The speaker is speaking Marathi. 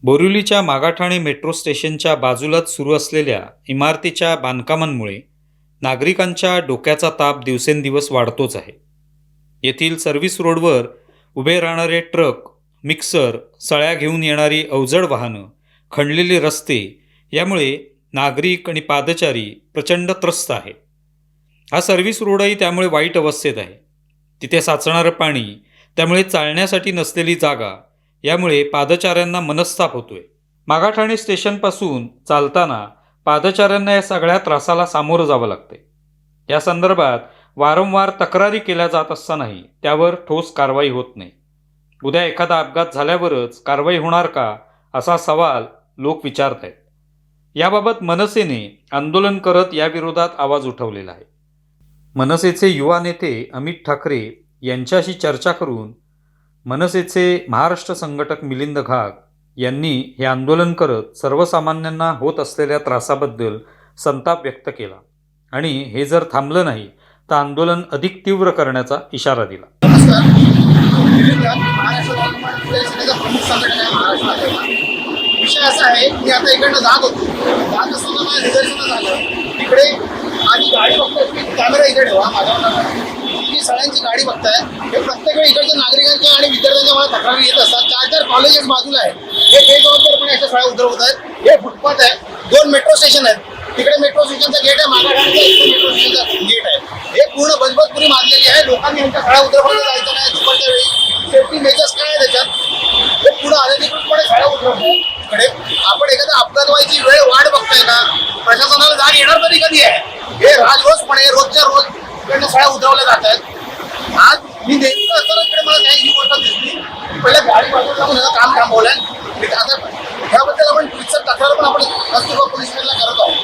बोरिवलीच्या मागाठाणे मेट्रो स्टेशनच्या बाजूलाच सुरू असलेल्या इमारतीच्या बांधकामांमुळे नागरिकांच्या डोक्याचा ताप दिवसेंदिवस वाढतोच आहे. येथील सर्व्हिस रोडवर उभे राहणारे ट्रक, मिक्सर, सळ्या घेऊन येणारी अवजड वाहनं, खणलेले रस्ते यामुळे नागरिक आणि पादचारी प्रचंड त्रस्त आहे. हा सर्व्हिस रोडही त्यामुळे वाईट अवस्थेत आहे. तिथे साचणारं पाणी, त्यामुळे चालण्यासाठी नसलेली जागा यामुळे पादचाऱ्यांना मनस्ताप होतोय. मागाठाणे स्टेशनपासून चालताना पादचाऱ्यांना या सगळ्या त्रासाला सामोरं जावं लागतंय. या संदर्भात वारंवार तक्रारी केल्या जात असतानाही त्यावर ठोस कारवाई होत नाही. उद्या एखादा अपघात झाल्यावरच कारवाई होणार का, असा सवाल लोक विचारत आहेत. याबाबत मनसेने आंदोलन करत याविरोधात आवाज उठवलेला आहे. मनसेचे युवा नेते अमित ठाकरे यांच्याशी चर्चा करून मनसेचे महाराष्ट्र संघटक मिलिंद घाग यांनी हे आंदोलन करत सर्वसामान्यांना होत असलेल्या त्रासाबद्दल संताप व्यक्त केला आणि हे जर थांबलं नाही तर आंदोलन अधिक तीव्र करण्याचा इशारा दिला. विषय असा आहे की आता इकडनं जात असताना मला निदर्शनं झालं तिकडे आणि गाडी बघताय, कॅमेरा इकडे ठेवा माझ्यावर. जी सगळ्यांची गाडी बघताय हे प्रत्येक वेळी इकडच्या नागरिकांच्या आणि विद्यार्थ्यांच्या मला तक्रारी येत असतात. 4-4 कॉलेजेस बाजूला आहे, हे बेजबाबदारपणे अशा शाळा उतरवत आहेत. हे फुटपाथ आहे, 2 मेट्रो स्टेशन आहेत, तिकडे मेट्रो स्टेशनचं गेट आहे, मागाठाण्याचं मेट्रो स्टेशनचं गेट आहे. हे पूर्ण बजबजपुरी मारलेली आहे. लोकांनी यांच्या शाळा उतरवण्यात जायचं नाही. दुपारच्या वेळी सेफ्टी मेजर्स काय आहे त्याच्यात, हे पुढे अनधिकृतपणे शाळा उतरवतात. इकडे आपण एखादा अपघात व्हायची वेळ वाट बघताय का? प्रशासनाला जाग येणार तरी कधी आहे? हे राजरोजपणे रोजच्या रोज इकडनं शाळा उतरवल्या जात आहेत. आज मी नेमकं असताना इकडे मला काही ही गोष्ट दिसली. पहिल्या गाडी बाजूला लावून काम थांबवलंय. आता ह्याबद्दल आपण तक्रार पण आपण पोलीस स्टेशनला करत आहोत.